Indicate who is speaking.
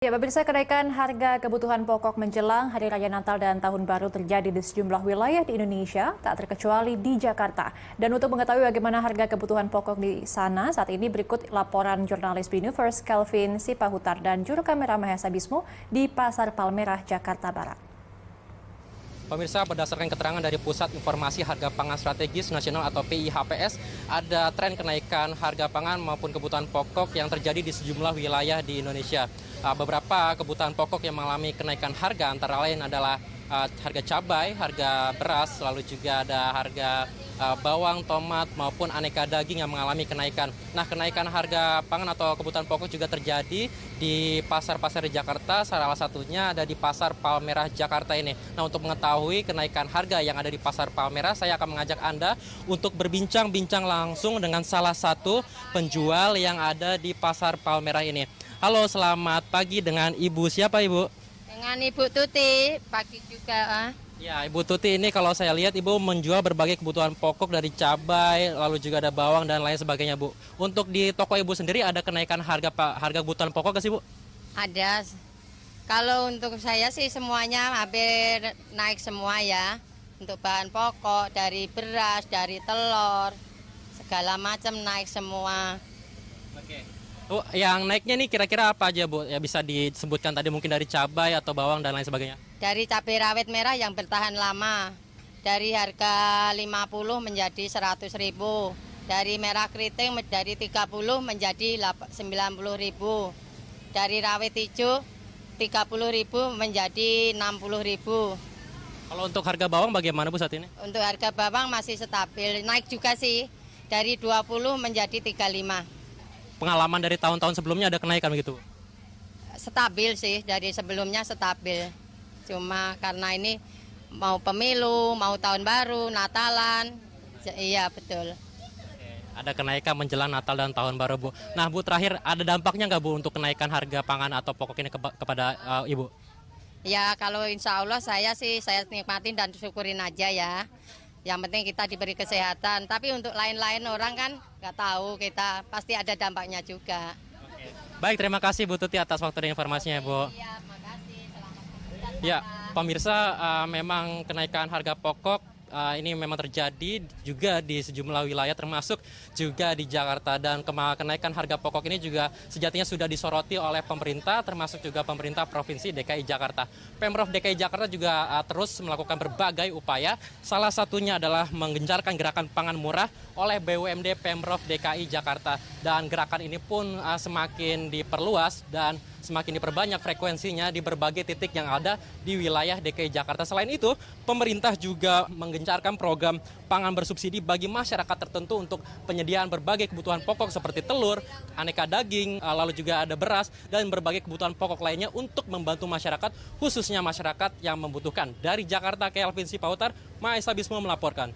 Speaker 1: Ya, pemirsa, kenaikan harga kebutuhan pokok menjelang Hari Raya Natal dan Tahun Baru terjadi di sejumlah wilayah di Indonesia, tak terkecuali di Jakarta. Dan untuk mengetahui bagaimana harga kebutuhan pokok di sana, saat ini berikut laporan jurnalis Binuvers Kelvin Sipahutar dan juru kamera Mahesa Bismo di Pasar Palmerah, Jakarta Barat.
Speaker 2: Pemirsa, berdasarkan keterangan dari Pusat Informasi Harga Pangan Strategis Nasional atau PIHPS, ada tren kenaikan harga pangan maupun kebutuhan pokok yang terjadi di sejumlah wilayah di Indonesia. Beberapa kebutuhan pokok yang mengalami kenaikan harga antara lain adalah harga cabai, harga beras, lalu juga ada harga bawang, tomat, maupun aneka daging yang mengalami kenaikan. Nah, kenaikan harga pangan atau kebutuhan pokok juga terjadi di pasar-pasar di Jakarta, salah satunya ada di Pasar Palmerah Jakarta ini. Nah, untuk mengetahui kenaikan harga yang ada di Pasar Palmerah, saya akan mengajak Anda untuk berbincang-bincang langsung dengan salah satu penjual yang ada di Pasar Palmerah ini. Halo, selamat pagi, dengan Ibu siapa, Ibu?
Speaker 3: Dengan Ibu Tuti, pagi juga.
Speaker 2: Ya, Ibu Tuti, ini kalau saya lihat Ibu menjual berbagai kebutuhan pokok dari cabai, lalu juga ada bawang dan lain sebagainya, Bu. Untuk di toko Ibu sendiri ada kenaikan harga kebutuhan pokok nggak sih, Bu?
Speaker 3: Ada. Kalau untuk saya sih semuanya hampir naik semua ya. Untuk bahan pokok, dari beras, dari telur, segala macam naik semua.
Speaker 2: Oke. Bu, yang naiknya nih kira-kira apa aja, Bu? Ya bisa disebutkan tadi mungkin dari cabai atau bawang dan lain sebagainya.
Speaker 3: Dari cabai rawit merah yang bertahan lama, dari harga 50 menjadi 100.000. Dari merah keriting dari 30 menjadi 90.000. Dari rawit hijau 30.000 menjadi 60.000.
Speaker 2: Kalau untuk harga bawang bagaimana, Bu, saat ini?
Speaker 3: Untuk harga bawang masih stabil, naik juga sih. Dari 20 menjadi 35.
Speaker 2: Pengalaman dari tahun-tahun sebelumnya ada kenaikan begitu?
Speaker 3: Stabil sih, dari sebelumnya stabil. Cuma karena ini mau pemilu, mau tahun baru, Natalan. Iya, betul.
Speaker 2: Ada kenaikan menjelang Natal dan Tahun Baru, Bu. Nah, Bu, terakhir ada dampaknya nggak, Bu, untuk kenaikan harga pangan atau pokok ini kepada Ibu?
Speaker 3: Ya, kalau insya Allah saya nikmatin dan syukurin aja ya. Yang penting kita diberi kesehatan. Tapi untuk lain-lain orang kan nggak tahu, kita pasti ada dampaknya juga.
Speaker 2: Oke. Baik, terima kasih Bu Tuti atas waktu dan informasinya, Bu.
Speaker 3: Iya, makasih. Selamat
Speaker 2: Ya, pemirsa, memang kenaikan harga pokok ini memang terjadi juga di sejumlah wilayah termasuk juga di Jakarta, dan kenaikan harga pokok ini juga sejatinya sudah disoroti oleh pemerintah termasuk juga pemerintah Provinsi DKI Jakarta. Pemprov DKI Jakarta juga terus melakukan berbagai upaya, salah satunya adalah menggencarkan gerakan pangan murah oleh BUMD Pemprov DKI Jakarta, dan gerakan ini pun semakin diperluas dan semakin diperbanyak frekuensinya di berbagai titik yang ada di wilayah DKI Jakarta. Selain itu, pemerintah juga menggencarkan program pangan bersubsidi bagi masyarakat tertentu untuk penyediaan berbagai kebutuhan pokok seperti telur, aneka daging, lalu juga ada beras, dan berbagai kebutuhan pokok lainnya untuk membantu masyarakat, khususnya masyarakat yang membutuhkan. Dari Jakarta, Kelvin Sipahutar, Mahesa Bismo melaporkan.